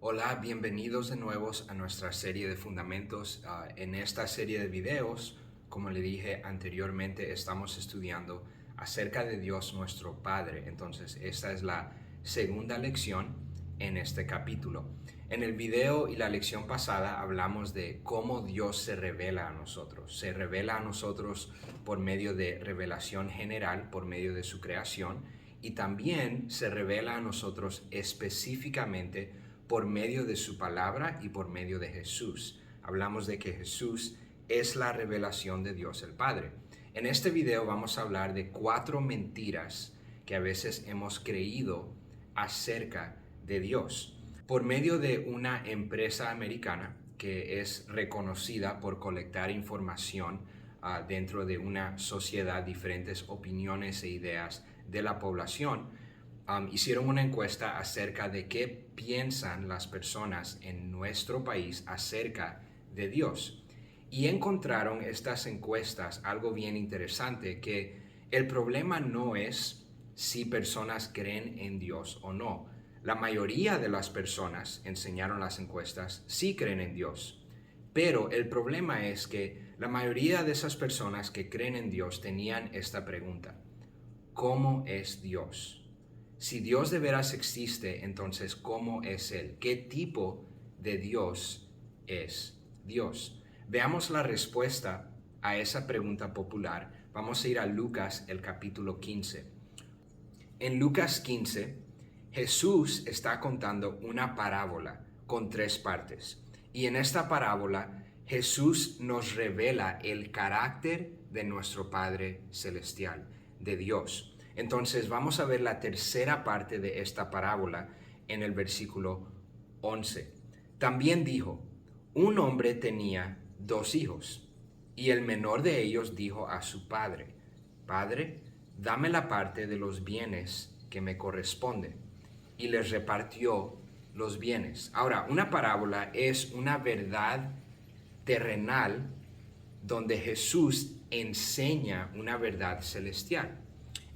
Hola, bienvenidos de nuevo a nuestra serie de fundamentos. En esta serie de videos, como le dije anteriormente, estamos estudiando acerca de Dios nuestro Padre. Entonces, esta es la segunda lección en este capítulo. En el video y la lección pasada hablamos de cómo Dios se revela a nosotros. Se revela a nosotros por medio de revelación general, por medio de su creación, y también se revela a nosotros específicamente por medio de su palabra y por medio de Jesús. Hablamos de que Jesús es la revelación de Dios el Padre. En este video vamos a hablar de 4 mentiras que a veces hemos creído acerca de Dios. Por medio de una empresa americana que es reconocida por colectar información dentro de una sociedad, diferentes opiniones e ideas de la población, hicieron una encuesta acerca de qué piensan las personas en nuestro país acerca de Dios. Y encontraron estas encuestas algo bien interesante, que el problema no es si personas creen en Dios o no. La mayoría de las personas, enseñaron las encuestas, sí creen en Dios. Pero el problema es que la mayoría de esas personas que creen en Dios tenían esta pregunta: ¿cómo es Dios? Si Dios de veras existe, entonces, ¿cómo es Él? ¿Qué tipo de Dios es Dios? Veamos la respuesta a esa pregunta popular. Vamos a ir a Lucas, el capítulo 15. En Lucas 15, Jesús está contando una parábola con 3 partes. Y en esta parábola, Jesús nos revela el carácter de nuestro Padre Celestial, de Dios. Entonces vamos a ver la tercera parte de esta parábola en el versículo 11. También dijo: un hombre tenía 2 hijos, y el menor de ellos dijo a su padre: Padre, dame la parte de los bienes que me corresponde. Y les repartió los bienes. Ahora, una parábola es una verdad terrenal donde Jesús enseña una verdad celestial.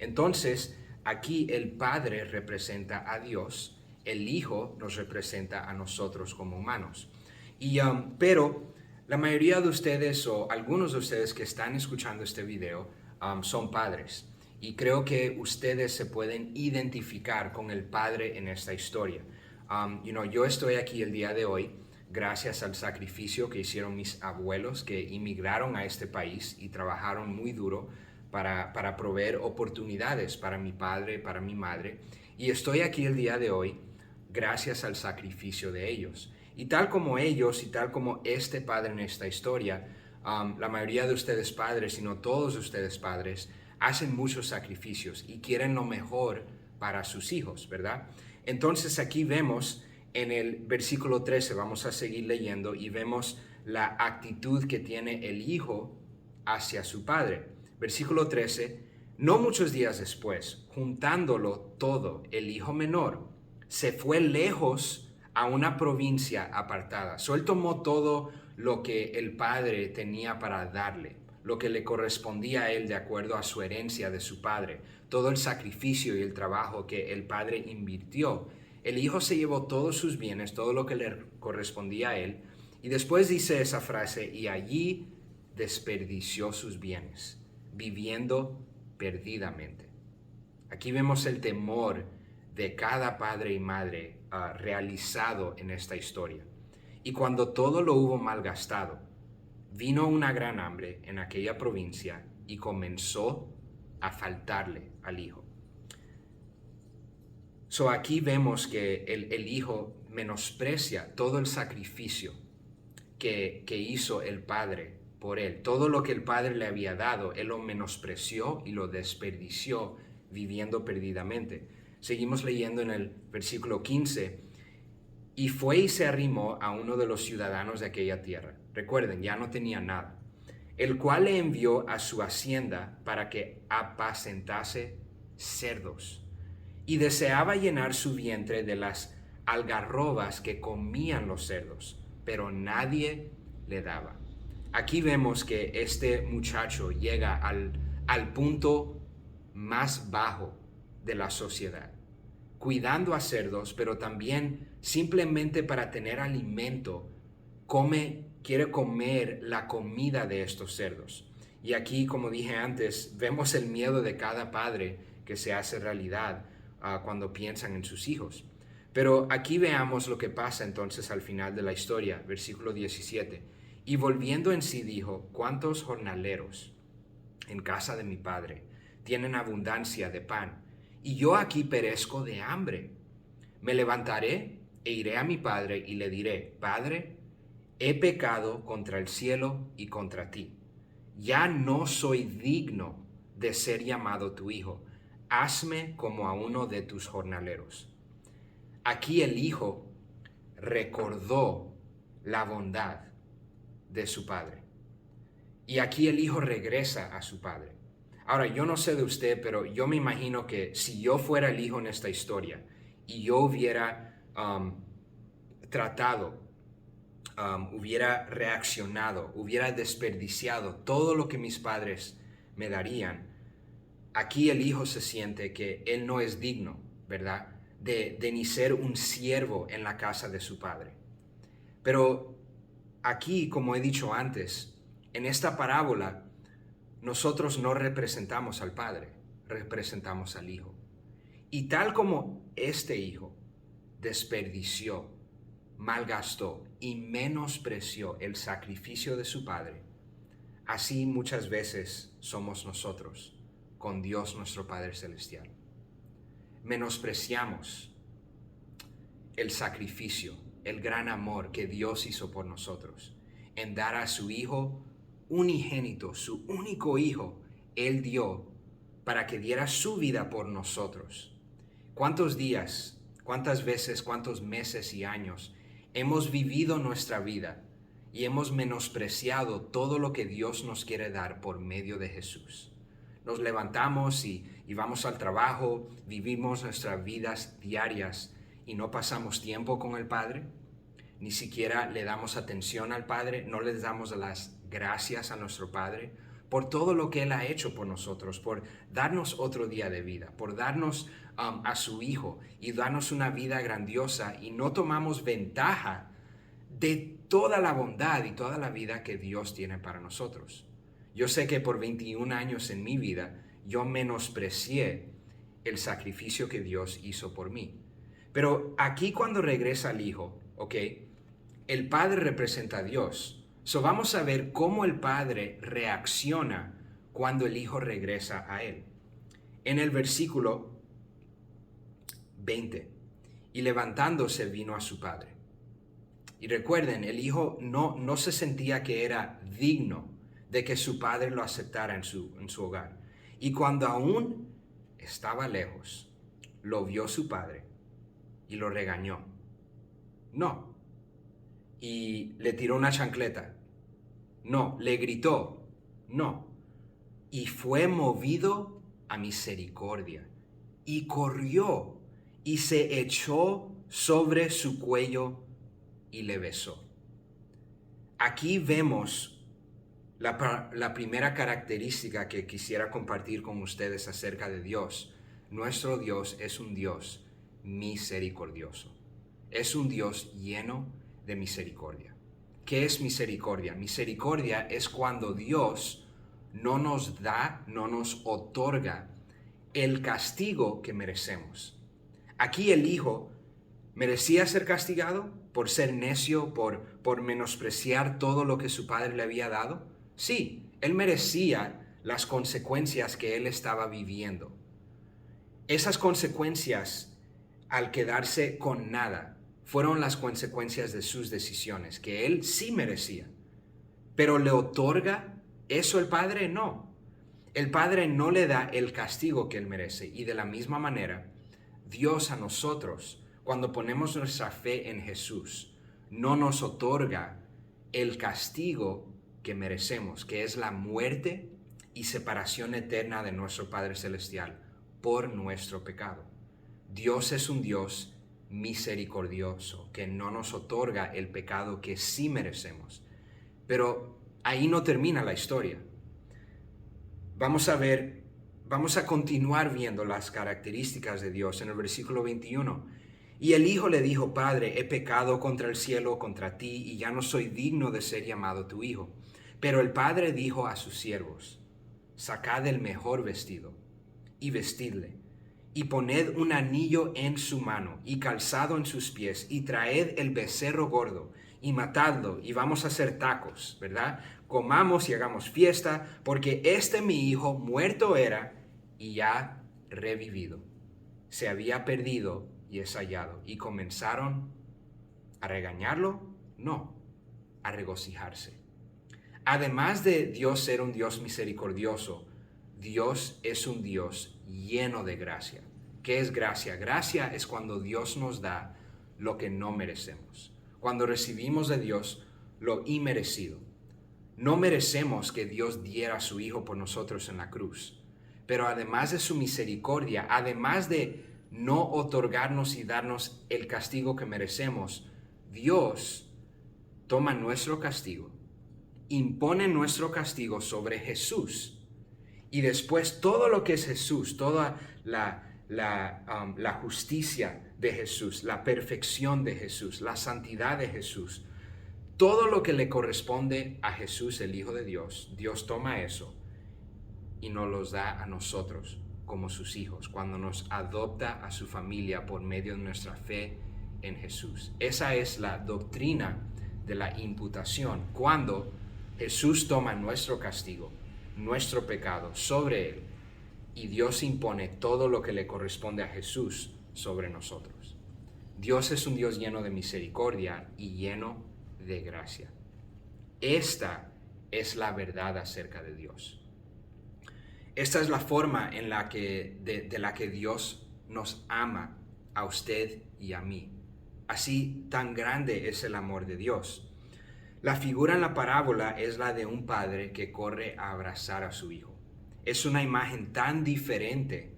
Entonces, aquí el Padre representa a Dios, el Hijo nos representa a nosotros como humanos. Pero la mayoría de ustedes, o algunos de ustedes que están escuchando este video, son padres. Y creo que ustedes se pueden identificar con el Padre en esta historia. Yo estoy aquí el día de hoy gracias al sacrificio que hicieron mis abuelos, que inmigraron a este país y trabajaron muy duro para proveer oportunidades para mi padre, para mi madre. Y estoy aquí el día de hoy gracias al sacrificio de ellos. Y tal como ellos y tal como este padre en esta historia, la mayoría de ustedes padres, si no todos ustedes padres, hacen muchos sacrificios y quieren lo mejor para sus hijos, ¿verdad? Entonces aquí vemos en el versículo 13, vamos a seguir leyendo, y vemos la actitud que tiene el hijo hacia su padre. Versículo 13, no muchos días después, juntándolo todo, el hijo menor se fue lejos a una provincia apartada. Él tomó todo lo que el padre tenía para darle, lo que le correspondía a él de acuerdo a su herencia de su padre, todo el sacrificio y el trabajo que el padre invirtió. El hijo se llevó todos sus bienes, todo lo que le correspondía a él, y después dice esa frase: y allí desperdició sus bienes, viviendo perdidamente. Aquí vemos el temor de cada padre y madre realizado en esta historia. Y cuando todo lo hubo malgastado, vino una gran hambre en aquella provincia y comenzó a faltarle al hijo. Aquí vemos que el hijo menosprecia todo el sacrificio que hizo el padre por él. Todo lo que el padre le había dado, él lo menospreció y lo desperdició viviendo perdidamente. Seguimos leyendo en el versículo 15. Y fue y se arrimó a uno de los ciudadanos de aquella tierra. Recuerden, ya no tenía nada. El cual le envió a su hacienda para que apacentase cerdos. Y deseaba llenar su vientre de las algarrobas que comían los cerdos, pero nadie le daba. Aquí vemos que este muchacho llega al punto más bajo de la sociedad, cuidando a cerdos, pero también simplemente para tener alimento, quiere comer la comida de estos cerdos. Y aquí, como dije antes, vemos el miedo de cada padre que se hace realidad cuando piensan en sus hijos. Pero aquí veamos lo que pasa entonces al final de la historia, versículo 17. Y volviendo en sí dijo, ¿cuántos jornaleros en casa de mi padre tienen abundancia de pan? Y yo aquí perezco de hambre. Me levantaré e iré a mi padre y le diré, Padre, he pecado contra el cielo y contra ti. Ya no soy digno de ser llamado tu hijo. Hazme como a uno de tus jornaleros. Aquí el hijo recordó la bondad de su padre. Y aquí el hijo regresa a su padre. Ahora, yo no sé de usted, pero yo me imagino que si yo fuera el hijo en esta historia y yo hubiera hubiera reaccionado, hubiera desperdiciado todo lo que mis padres me darían, aquí el hijo se siente que él no es digno, ¿verdad? De ni ser un siervo en la casa de su padre. Pero aquí, como he dicho antes, en esta parábola, nosotros no representamos al padre, representamos al hijo. Y tal como este hijo desperdició, malgastó y menospreció el sacrificio de su padre, así muchas veces somos nosotros con Dios nuestro Padre Celestial. Menospreciamos el sacrificio, el gran amor que Dios hizo por nosotros, en dar a su Hijo unigénito, su único Hijo, Él dio para que diera su vida por nosotros. ¿Cuántos días, cuántas veces, cuántos meses y años hemos vivido nuestra vida y hemos menospreciado todo lo que Dios nos quiere dar por medio de Jesús? Nos levantamos y vamos al trabajo, vivimos nuestras vidas diarias y no pasamos tiempo con el Padre, ni siquiera le damos atención al Padre, no les damos las gracias a nuestro Padre por todo lo que Él ha hecho por nosotros, por darnos otro día de vida, por darnos a su Hijo y darnos una vida grandiosa, y no tomamos ventaja de toda la bondad y toda la vida que Dios tiene para nosotros. Yo sé que por 21 años en mi vida yo menosprecié el sacrificio que Dios hizo por mí. Pero aquí cuando regresa el Hijo, ¿ok? El Padre representa a Dios. So vamos a ver cómo el Padre reacciona cuando el Hijo regresa a Él. En el versículo 20, y levantándose vino a su Padre. Y recuerden, el Hijo no se sentía que era digno de que su padre lo aceptara en su hogar. Y cuando aún estaba lejos, lo vio su padre y lo regañó. No. Y le tiró una chancleta. No. Le gritó. No. Y fue movido a misericordia. Y corrió y se echó sobre su cuello y le besó. Aquí vemos la primera característica que quisiera compartir con ustedes acerca de Dios. Nuestro Dios es un Dios misericordioso. Es un Dios lleno de misericordia. ¿Qué es misericordia? Misericordia es cuando Dios no nos da, no nos otorga el castigo que merecemos. Aquí el Hijo merecía ser castigado por ser necio, por menospreciar todo lo que su padre le había dado. Sí, él merecía las consecuencias que él estaba viviendo. Esas consecuencias, al quedarse con nada, fueron las consecuencias de sus decisiones, que él sí merecía. Pero ¿le otorga eso el Padre? No. El Padre no le da el castigo que él merece. Y de la misma manera, Dios a nosotros, cuando ponemos nuestra fe en Jesús, no nos otorga el castigo que merecemos, que es la muerte y separación eterna de nuestro Padre Celestial por nuestro pecado. Dios es un Dios misericordioso que no nos otorga el pecado que sí merecemos. Pero ahí no termina la historia. Vamos a continuar viendo las características de Dios en el versículo 21. Y el hijo le dijo, Padre, he pecado contra el cielo, contra ti, y ya no soy digno de ser llamado tu hijo. Pero el padre dijo a sus siervos, sacad el mejor vestido y vestidle, y poned un anillo en su mano y calzado en sus pies, y traed el becerro gordo y matadlo, y vamos a hacer tacos, ¿verdad? Comamos y hagamos fiesta, porque mi hijo muerto era y ha revivido. Se había perdido y es hallado. Y comenzaron a regañarlo, no, a regocijarse. Además de Dios ser un Dios misericordioso, Dios es un Dios lleno de gracia. ¿Qué es gracia? Gracia es cuando Dios nos da lo que no merecemos. Cuando recibimos de Dios lo inmerecido. No merecemos que Dios diera a su Hijo por nosotros en la cruz. Pero además de su misericordia, además de no otorgarnos y darnos el castigo que merecemos, Dios toma nuestro castigo, impone nuestro castigo sobre Jesús, y después todo lo que es Jesús, toda la justicia de Jesús, la perfección de Jesús, la santidad de Jesús, todo lo que le corresponde a Jesús, el Hijo de Dios, Dios toma eso y nos los da a nosotros como sus hijos, cuando nos adopta a su familia por medio de nuestra fe en Jesús. Esa es la doctrina de la imputación, cuando Jesús toma nuestro castigo, nuestro pecado sobre él, y Dios impone todo lo que le corresponde a Jesús sobre nosotros. Dios es un Dios lleno de misericordia y lleno de gracia. Esta es la verdad acerca de Dios. Esta es la forma en la que, de la que Dios nos ama a usted y a mí. Así tan grande es el amor de Dios. La figura en la parábola es la de un padre que corre a abrazar a su hijo. Es una imagen tan diferente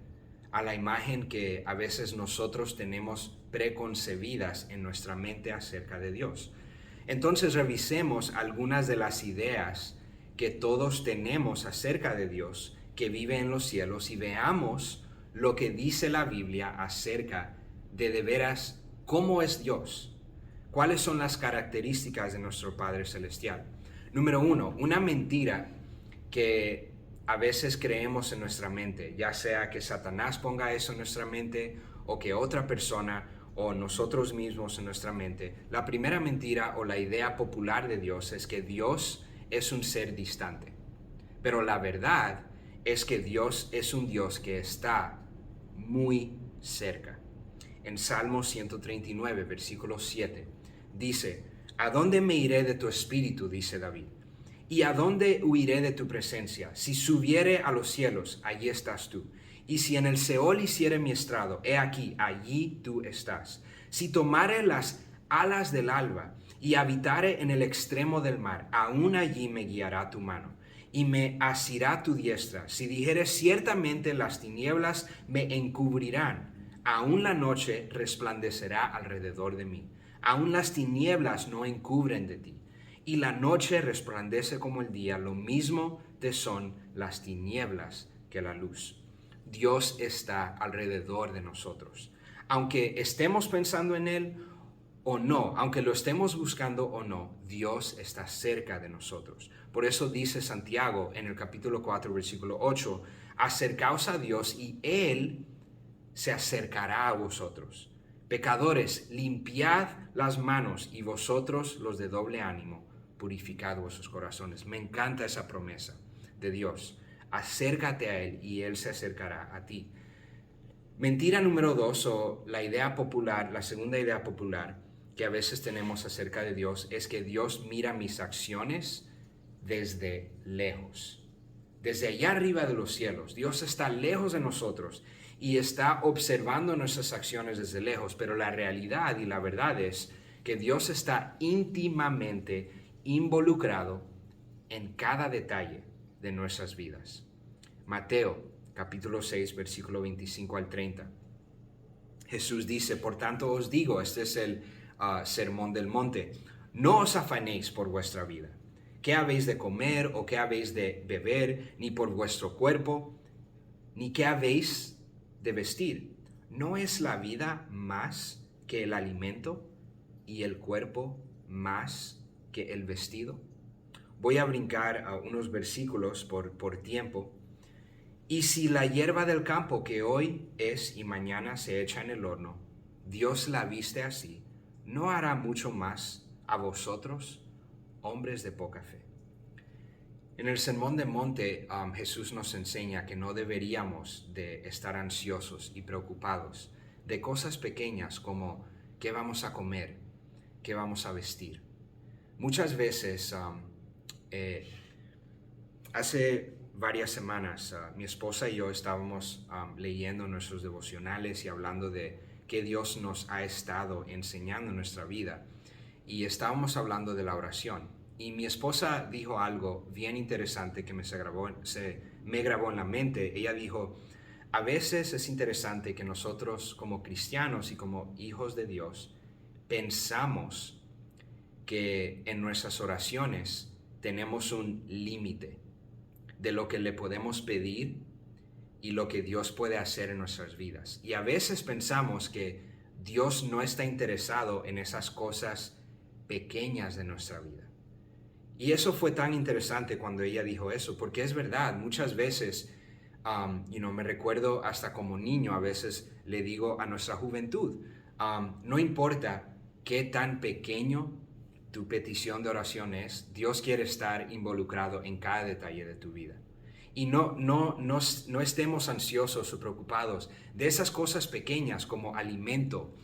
a la imagen que a veces nosotros tenemos preconcebidas en nuestra mente acerca de Dios. Entonces revisemos algunas de las ideas que todos tenemos acerca de Dios que vive en los cielos, y veamos lo que dice la Biblia acerca de veras cómo es Dios, cuáles son las características de nuestro Padre Celestial. Número 1, una mentira que a veces creemos en nuestra mente, ya sea que Satanás ponga eso en nuestra mente o que otra persona o nosotros mismos en nuestra mente. La primera mentira o la idea popular de Dios es que Dios es un ser distante. Pero la verdad es que Dios es un Dios que está muy cerca. En Salmo 139, versículo 7, dice, ¿a dónde me iré de tu espíritu? Dice David. ¿Y a dónde huiré de tu presencia? Si subiere a los cielos, allí estás tú. Y si en el Seol hiciere mi estrado, he aquí, allí tú estás. Si tomare las alas del alba y habitare en el extremo del mar, aún allí me guiará tu mano y me asirá tu diestra. Si dijere ciertamente las tinieblas me encubrirán, aún la noche resplandecerá alrededor de mí. Aún las tinieblas no encubren de ti. Y la noche resplandece como el día, lo mismo te son las tinieblas que la luz. Dios está alrededor de nosotros. Aunque estemos pensando en Él o no, aunque lo estemos buscando o no, Dios está cerca de nosotros. Por eso dice Santiago en el capítulo 4, versículo 8, acercaos a Dios y Él se acercará a vosotros. Pecadores, limpiad las manos, y vosotros los de doble ánimo, purificad vuestros corazones. Me encanta esa promesa de Dios. Acércate a Él y Él se acercará a ti. Mentira número 2, o la idea popular, la segunda idea popular que a veces tenemos acerca de Dios, es que Dios mira mis acciones desde lejos. Desde allá arriba de los cielos. Dios está lejos de nosotros y está observando nuestras acciones desde lejos, pero la realidad y la verdad es que Dios está íntimamente involucrado en cada detalle de nuestras vidas. Mateo capítulo 6, versículo 25 al 30. Jesús dice, por tanto os digo, este es el sermón del monte, no os afanéis por vuestra vida, qué habéis de comer o qué habéis de beber, ni por vuestro cuerpo, ni qué habéis de vestir. ¿No es la vida más que el alimento y el cuerpo más que el vestido? Voy a brincar a unos versículos por tiempo. Y si la hierba del campo que hoy es y mañana se echa en el horno, Dios la viste así, ¿no hará mucho más a vosotros, hombres de poca fe? En el Sermón del Monte, Jesús nos enseña que no deberíamos de estar ansiosos y preocupados de cosas pequeñas como qué vamos a comer, qué vamos a vestir. Muchas veces, hace varias semanas, mi esposa y yo estábamos leyendo nuestros devocionales y hablando de qué Dios nos ha estado enseñando en nuestra vida. Y estábamos hablando de la oración. Y mi esposa dijo algo bien interesante que me grabó en la mente. Ella dijo, a veces es interesante que nosotros como cristianos y como hijos de Dios pensamos que en nuestras oraciones tenemos un límite de lo que le podemos pedir y lo que Dios puede hacer en nuestras vidas. Y a veces pensamos que Dios no está interesado en esas cosas pequeñas de nuestra vida. Y eso fue tan interesante cuando ella dijo eso, porque es verdad, muchas veces, me recuerdo hasta como niño, a veces le digo a nuestra juventud, no importa qué tan pequeño tu petición de oración es, Dios quiere estar involucrado en cada detalle de tu vida. Y no estemos ansiosos o preocupados de esas cosas pequeñas como alimento,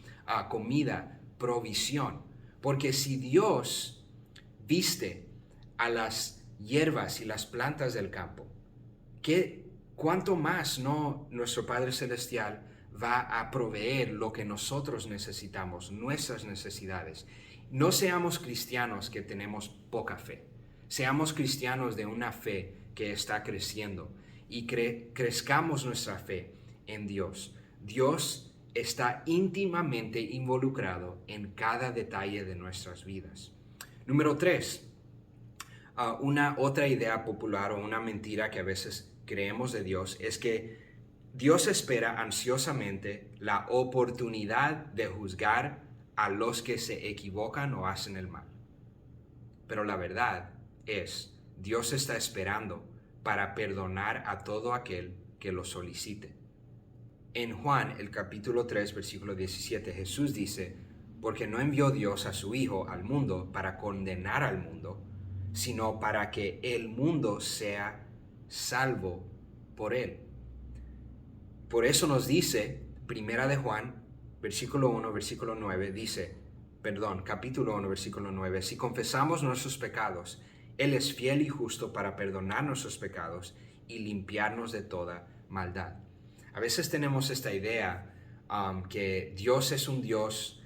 comida, provisión. Porque si Dios viste a las hierbas y las plantas del campo, ¿cuánto más no nuestro Padre Celestial va a proveer lo que nosotros necesitamos, nuestras necesidades? No seamos cristianos que tenemos poca fe. Seamos cristianos de una fe que está creciendo y crezcamos nuestra fe en Dios. Dios está íntimamente involucrado en cada detalle de nuestras vidas. Número 3, una otra idea popular o una mentira que a veces creemos de Dios es que Dios espera ansiosamente la oportunidad de juzgar a los que se equivocan o hacen el mal. Pero la verdad es, Dios está esperando para perdonar a todo aquel que lo solicite. En Juan, el capítulo 3, versículo 17, Jesús dice, porque no envió Dios a su Hijo al mundo para condenar al mundo, sino para que el mundo sea salvo por él. Por eso nos dice, Primera de Juan, versículo 1, versículo 9, capítulo 1, versículo 9, si confesamos nuestros pecados, Él es fiel y justo para perdonar nuestros pecados y limpiarnos de toda maldad. A veces tenemos esta idea que Dios es un Dios,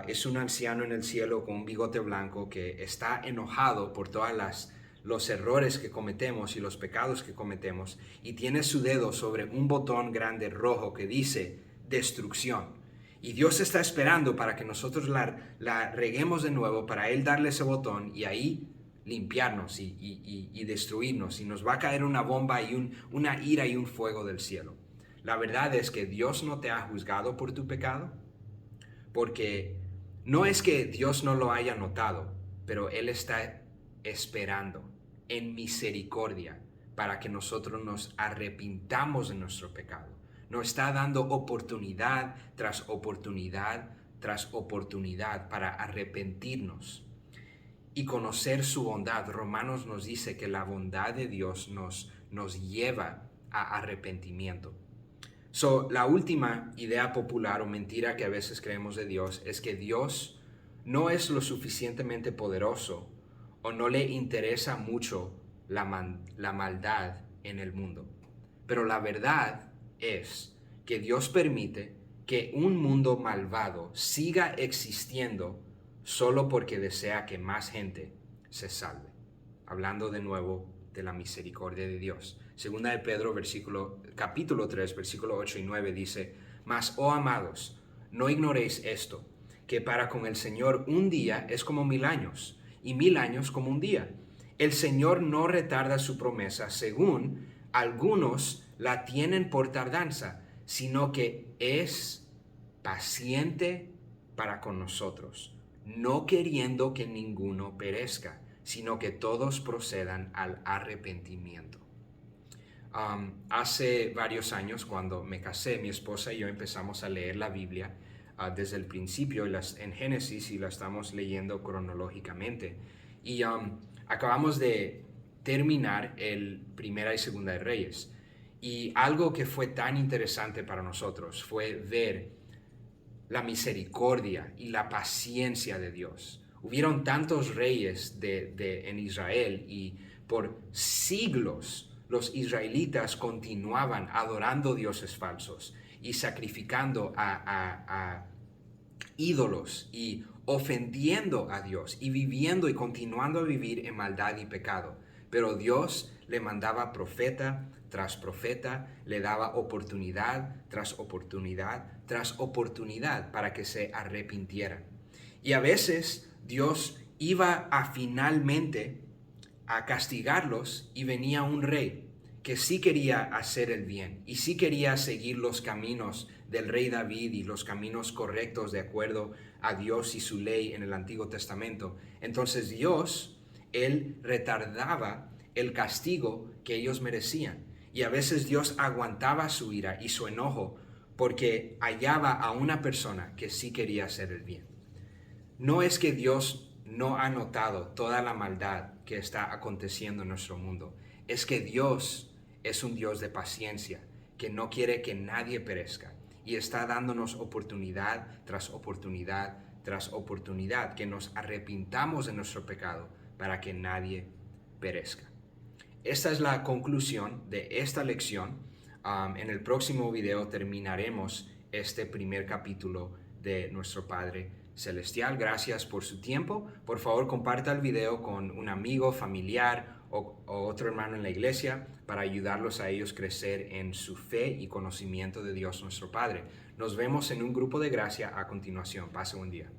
es un anciano en el cielo con un bigote blanco que está enojado por todas los errores que cometemos y los pecados que cometemos y tiene su dedo sobre un botón grande rojo que dice destrucción. Y Dios está esperando para que nosotros la reguemos de nuevo, para Él darle ese botón y ahí limpiarnos y destruirnos. Y nos va a caer una bomba y una ira y un fuego del cielo. La verdad es que Dios no te ha juzgado por tu pecado, porque no es que Dios no lo haya notado, pero Él está esperando en misericordia para que nosotros nos arrepintamos de nuestro pecado. Nos está dando oportunidad tras oportunidad tras oportunidad para arrepentirnos y conocer su bondad. Romanos nos dice que la bondad de Dios nos lleva a arrepentimiento. La última idea popular o mentira que a veces creemos de Dios es que Dios no es lo suficientemente poderoso o no le interesa mucho la maldad en el mundo. Pero la verdad es que Dios permite que un mundo malvado siga existiendo solo porque desea que más gente se salve. Hablando de nuevo de la misericordia de Dios. Segunda de Pedro, capítulo 3, versículo 8 y 9 dice, mas, oh amados, no ignoréis esto, que para con el Señor un día es como 1000 años, y 1000 años como un día. El Señor no retarda su promesa, según algunos la tienen por tardanza, sino que es paciente para con nosotros, no queriendo que ninguno perezca, sino que todos procedan al arrepentimiento. Hace varios años, cuando me casé, mi esposa y yo empezamos a leer la Biblia desde el principio en Génesis, y la estamos leyendo cronológicamente. Y acabamos de terminar el Primera y Segunda de Reyes. Y algo que fue tan interesante para nosotros fue ver la misericordia y la paciencia de Dios. Hubieron tantos reyes en Israel, y por siglos los israelitas continuaban adorando dioses falsos y sacrificando a ídolos y ofendiendo a Dios y viviendo y continuando a vivir en maldad y pecado. Pero Dios le mandaba profeta tras profeta, le daba oportunidad tras oportunidad tras oportunidad para que se arrepintieran. Y a veces Dios iba finalmente a castigarlos, y venía un rey que sí quería hacer el bien y sí quería seguir los caminos del rey David y los caminos correctos de acuerdo a Dios y su ley en el Antiguo Testamento. Entonces Dios, Él retardaba el castigo que ellos merecían. Y a veces Dios aguantaba su ira y su enojo porque hallaba a una persona que sí quería hacer el bien. No es que Dios no ha notado toda la maldad que está aconteciendo en nuestro mundo. Es que Dios es un Dios de paciencia, que no quiere que nadie perezca, y está dándonos oportunidad tras oportunidad tras oportunidad, que nos arrepintamos de nuestro pecado para que nadie perezca. Esta es la conclusión de esta lección. En el próximo video terminaremos este primer capítulo de nuestro Padre Celestial. Gracias por su tiempo. Por favor, comparta el video con un amigo, familiar o otro hermano en la iglesia para ayudarlos a ellos a crecer en su fe y conocimiento de Dios nuestro Padre. Nos vemos en un grupo de gracia a continuación. Pase buen día.